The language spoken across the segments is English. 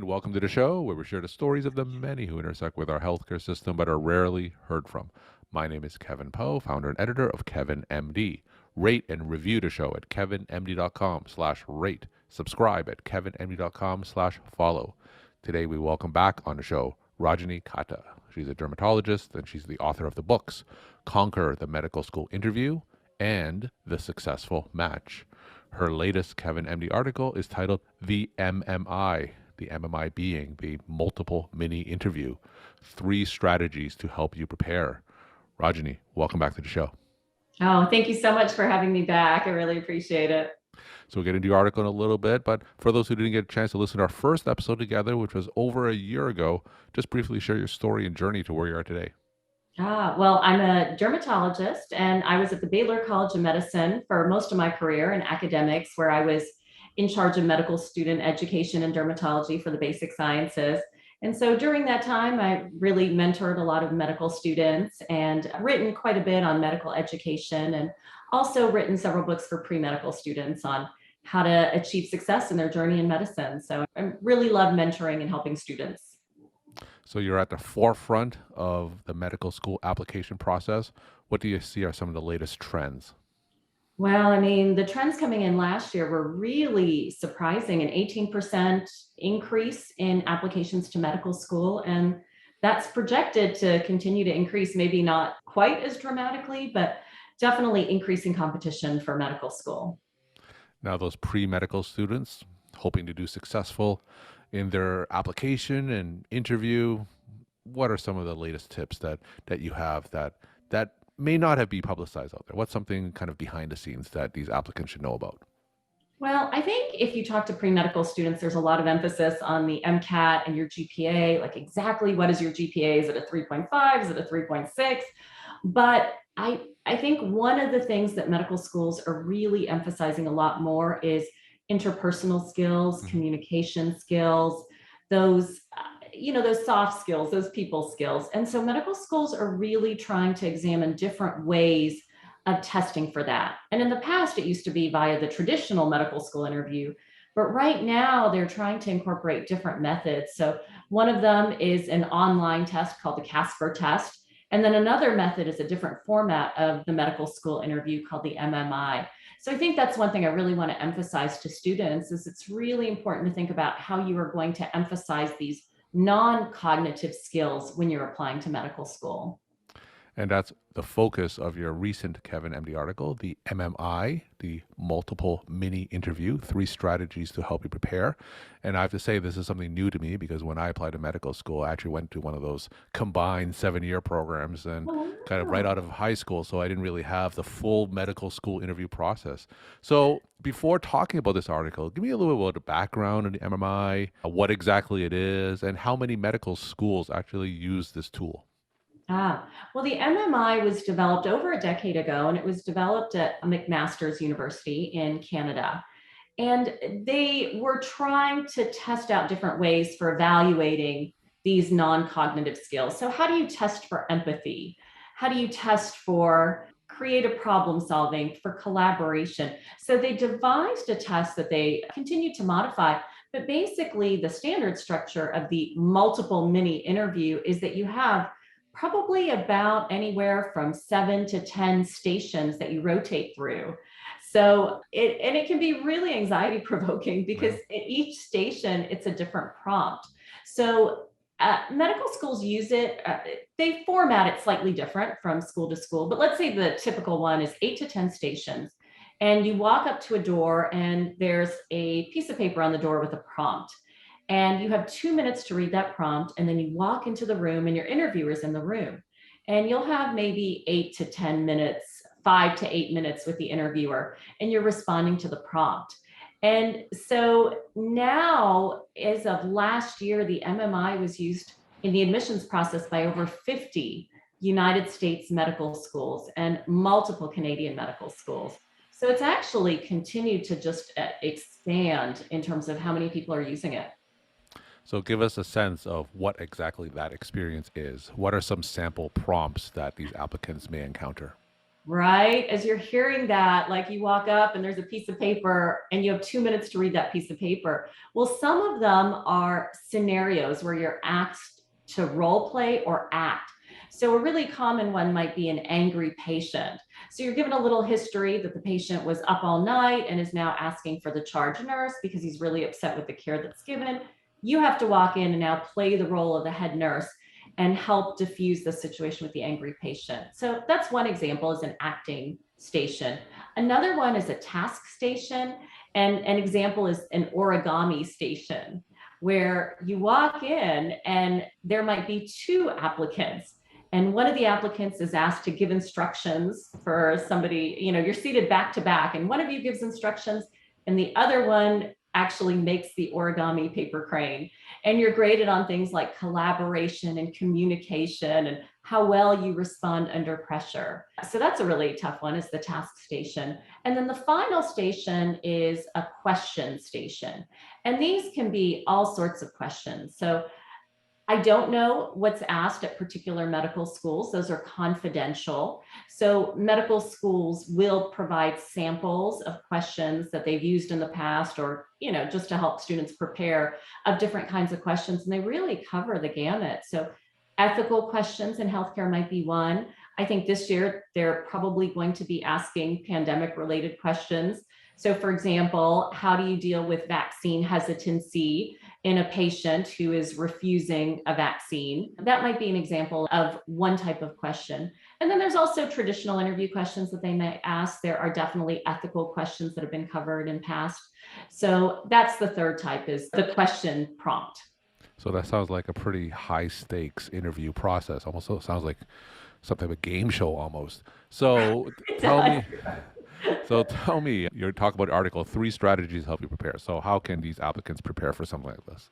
and welcome to the show where we share the stories of the many who intersect with our healthcare system but are rarely heard from. My name is Kevin Poe, founder and editor of Kevin MD. Rate and review the show at kevinmd.com/rate. Subscribe at kevinmd.com/follow. Today we welcome back on the show Rajani Katta. She's a dermatologist and she's the author of the books Conquer the Medical School Interview and The Successful Match. Her latest Kevin MD article is titled The MMI, the MMI being the multiple mini interview, 3 strategies to help you prepare. Rajani, welcome back to the show. Oh, thank you so much for having me back. I really appreciate it. So we'll get into your article in a little bit, but for those who didn't get a chance to listen to our first episode together, which was over a year ago, just briefly share your story and journey to where you are today. Well, I'm a dermatologist and I was at the Baylor College of Medicine for most of my career in academics, where I was in charge of medical student education and dermatology for the basic sciences. And so during that time, I really mentored a lot of medical students and written quite a bit on medical education, and also written several books for pre-medical students on how to achieve success in their journey in medicine. So I really love mentoring and helping students. So you're at the forefront of the medical school application process. What do you see are some of the latest trends? Well, I mean, the trends coming in last year were really surprising, an 18% increase in applications to medical school. And that's projected to continue to increase, maybe not quite as dramatically, but definitely increasing competition for medical school. Now, those pre-medical students hoping to do successful in their application and interview, what are some of the latest tips that you have that may not have been publicized out there? What's something kind of behind the scenes that these applicants should know about? Well, I think if you talk to pre-medical students, there's a lot of emphasis on the MCAT and your GPA, like exactly what is your GPA? Is it a 3.5? Is it a 3.6? But I think one of the things that medical schools are really emphasizing a lot more is interpersonal skills, Mhm. communication skills, those those soft skills, those people skills. And so medical schools are really trying to examine different ways of testing for that. And in the past, it used to be via the traditional medical school interview. But right now, they're trying to incorporate different methods. So one of them is an online test called the CASPer test. And then another method is a different format of the medical school interview called the MMI. So I think that's one thing I really want to emphasize to students is it's really important to think about how you are going to emphasize these non-cognitive skills when you're applying to medical school. And that's the focus of your recent Kevin MD article, the MMI, the multiple mini interview, 3 strategies to help you prepare. And I have to say, this is something new to me because when I applied to medical school, I actually went to one of those combined 7-year programs and kind of right Oh, out of high school. So I didn't really have the full medical school interview process. So before talking about this article, give me a little bit about the background of the MMI, what exactly it is, and how many medical schools actually use this tool. well, the MMI was developed over a decade ago, and it was developed at McMaster's University in Canada. And they were trying to test out different ways for evaluating these non cognitive skills. So, how do you test for empathy? How do you test for creative problem solving, for collaboration? So, they devised a test that they continue to modify. But basically, the standard structure of the multiple mini interview is that you have probably about anywhere from 7 to 10 stations that you rotate through. So it can be really anxiety provoking because Yeah. at each station it's a different prompt. So medical schools use it. They format it slightly different from school to school, but let's say the typical one is 8 to 10 stations. And you walk up to a door and there's a piece of paper on the door with a prompt. And you have 2 minutes to read that prompt. And then you walk into the room and your interviewer's in the room. And you'll have maybe 8 to 10 minutes, 5 to 8 minutes with the interviewer, and you're responding to the prompt. And so now, as of last year, the MMI was used in the admissions process by over 50 United States medical schools and multiple Canadian medical schools. So it's actually continued to just expand in terms of how many people are using it. So give us a sense of what exactly that experience is. What are some sample prompts that these applicants may encounter? Right? As you're hearing that, like you walk up and there's a piece of paper and you have 2 minutes to read that piece of paper. Well, some of them are scenarios where you're asked to role play or act. So a really common one might be an angry patient. So you're given a little history that the patient was up all night and is now asking for the charge nurse because he's really upset with the care that's given. You have to walk in and now play the role of the head nurse and help diffuse the situation with the angry patient. So that's one example, is an acting station. Another one is a task station, and an example is an origami station, where you walk in and there might be two applicants, and one of the applicants is asked to give instructions for somebody. You're seated back to back and one of you gives instructions and the other one actually makes the origami paper crane, and you're graded on things like collaboration and communication and how well you respond under pressure. So that's a really tough one, is the task station. And then the final station is a question station. And these can be all sorts of questions. So I don't know what's asked at particular medical schools. Those are confidential. So medical schools will provide samples of questions that they've used in the past, or, just to help students prepare, of different kinds of questions. And they really cover the gamut. So ethical questions in healthcare might be one. I think this year they're probably going to be asking pandemic related questions. So for example, how do you deal with vaccine hesitancy in a patient who is refusing a vaccine? That might be an example of one type of question. And then there's also traditional interview questions that they may ask. There are definitely ethical questions that have been covered in past. So that's the third type, is the question prompt. So that sounds like a pretty high stakes interview process. Almost sounds like some type of game show almost. So It tell does. me, you're talking about article 3 strategies to help you prepare. So how can these applicants prepare for something like this?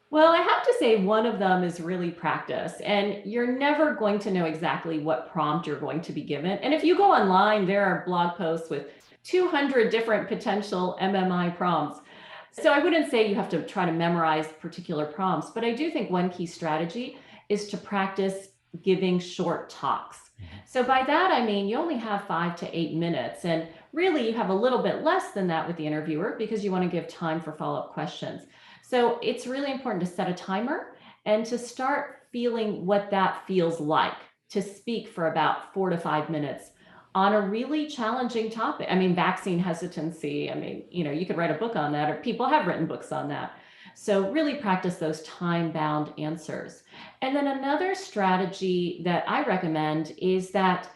Well, I have to say one of them is really practice, and you're never going to know exactly what prompt you're going to be given. And if you go online, there are blog posts with 200 different potential MMI prompts. So I wouldn't say you have to try to memorize particular prompts, but I do think one key strategy is to practice giving short talks. So by that, I mean, you only have 5 to 8 minutes, and really you have a little bit less than that with the interviewer because you want to give time for follow-up questions. So it's really important to set a timer and to start feeling what that feels like to speak for about 4 to 5 minutes on a really challenging topic. I mean, vaccine hesitancy. I mean, you could write a book on that, or people have written books on that. So really practice those time-bound answers. And then another strategy that I recommend is that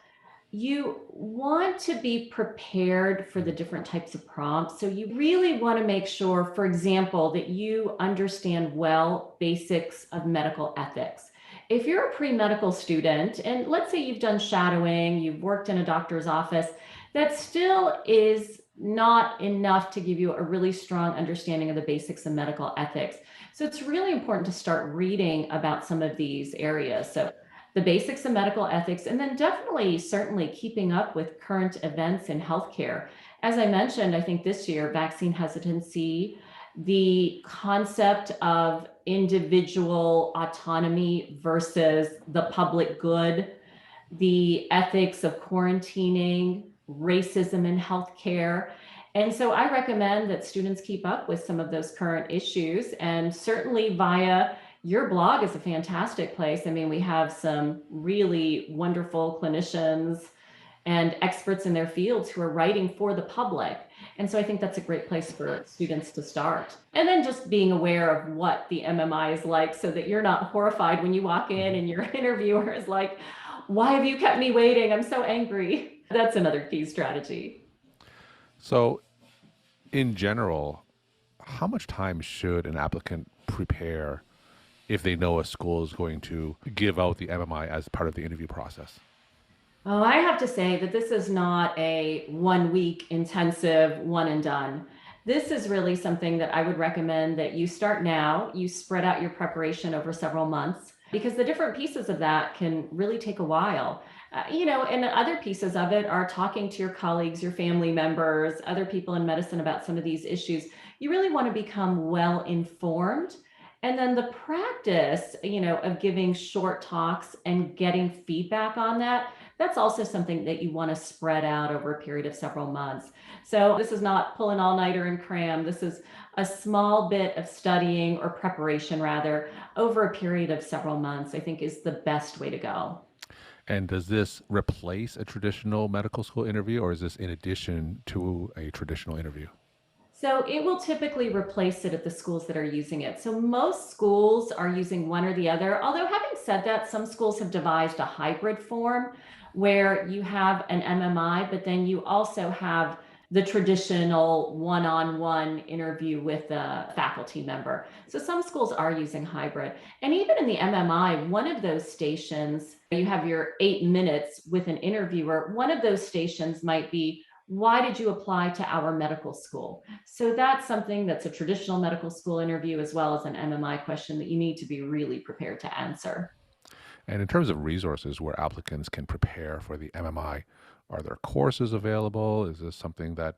you want to be prepared for the different types of prompts. So you really want to make sure, for example, that you understand well basics of medical ethics. If you're a pre-medical student, and let's say you've done shadowing, you've worked in a doctor's office, that still is not enough to give you a really strong understanding of the basics of medical ethics. So it's really important to start reading about some of these areas. So the basics of medical ethics, and then definitely, certainly keeping up with current events in healthcare. As I mentioned, I think this year, vaccine hesitancy, the concept of individual autonomy versus the public good, the ethics of quarantining, racism in healthcare. And so I recommend that students keep up with some of those current issues, and certainly via your blog is a fantastic place. I mean, we have some really wonderful clinicians and experts in their fields who are writing for the public. And so I think that's a great place for students to start. And then just being aware of what the MMI is like, so that you're not horrified when you walk in and your interviewer is like, why have you kept me waiting? I'm so angry. That's another key strategy. So in general, how much time should an applicant prepare if they know a school is going to give out the MMI as part of the interview process? Oh, I have to say that this is not a 1 week intensive one and done. This is really something that I would recommend that you start now. You spread out your preparation over several months, because the different pieces of that can really take a while. And other pieces of it are talking to your colleagues, your family members, other people in medicine about some of these issues. You really want to become well informed. And then the practice, of giving short talks and getting feedback on that, That's also something that you want to spread out over a period of several months. So this is not pull an all-nighter and cram. This is a small bit of studying or preparation rather over a period of several months, I think is the best way to go. And does this replace a traditional medical school interview, or is this in addition to a traditional interview? So it will typically replace it at the schools that are using it. So most schools are using one or the other. Although having said that, some schools have devised a hybrid form where you have an MMI, but then you also have the traditional one-on-one interview with a faculty member. So some schools are using hybrid. And even in the MMI, one of those stations, you have your 8 minutes with an interviewer. One of those stations might be, why did you apply to our medical school? So that's something that's a traditional medical school interview as well as an MMI question that you need to be really prepared to answer. And in terms of resources where applicants can prepare for the MMI, are there courses available? Is this something that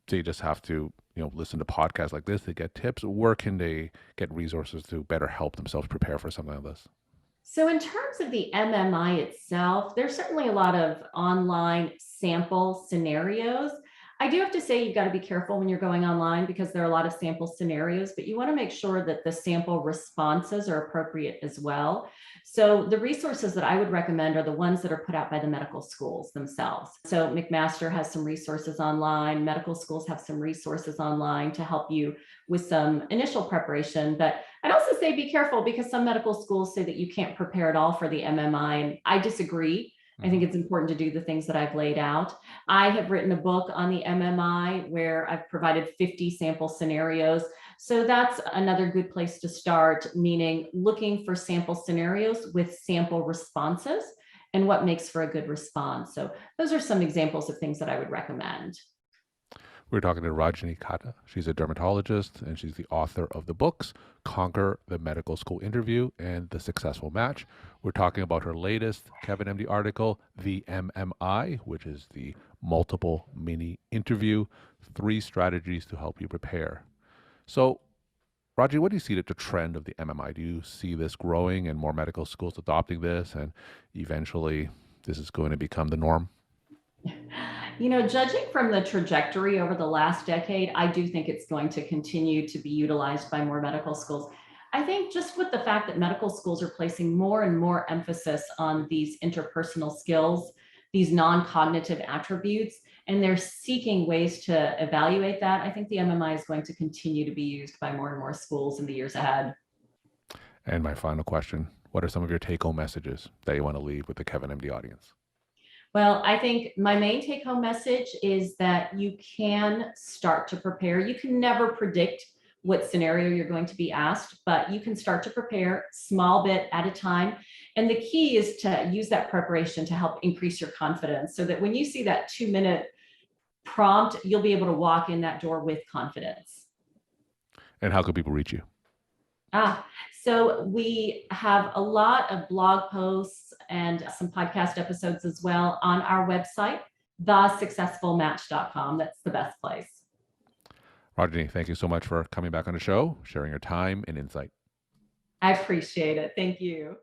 they just have to, listen to podcasts like this to get tips? Where can they get resources to better help themselves prepare for something like this? So, in terms of the MMI itself, there's certainly a lot of online sample scenarios. I do have to say you've got to be careful when you're going online because there are a lot of sample scenarios, but you want to make sure that the sample responses are appropriate as well. So, the resources that I would recommend are the ones that are put out by the medical schools themselves. So, McMaster has some resources online, medical schools have some resources online to help you with some initial preparation. But I'd also say be careful because some medical schools say that you can't prepare at all for the MMI, and I disagree. I think Hmm. it's important to do the things that I've laid out. I have written a book on the MMI where I've provided 50 sample scenarios. So that's another good place to start, meaning looking for sample scenarios with sample responses and what makes for a good response. So those are some examples of things that I would recommend. We're talking to Rajani Katta. She's a dermatologist and she's the author of the books Conquer the Medical School Interview and The Successful Match. We're talking about her latest Kevin MD article, The MMI, which is the multiple mini interview, 3 strategies to help you prepare. So, Raji, what do you see the trend of the MMI? Do you see this growing and more medical schools adopting this, and eventually this is going to become the norm? Judging from the trajectory over the last decade, I do think it's going to continue to be utilized by more medical schools. I think just with the fact that medical schools are placing more and more emphasis on these interpersonal skills, these non cognitive attributes, and they're seeking ways to evaluate that, I think the MMI is going to continue to be used by more and more schools in the years ahead. And my final question, what are some of your take home messages that you want to leave with the Kevin MD audience? Well, I think my main take home message is that you can start to prepare. You can never predict what scenario you're going to be asked, but you can start to prepare small bit at a time. And the key is to use that preparation to help increase your confidence so that when you see that 2 minute prompt, you'll be able to walk in that door with confidence. And how can people reach you? So we have a lot of blog posts and some podcast episodes as well on our website, thesuccessfulmatch.com. That's the best place. Rajani, thank you so much for coming back on the show, sharing your time and insight. I appreciate it. Thank you.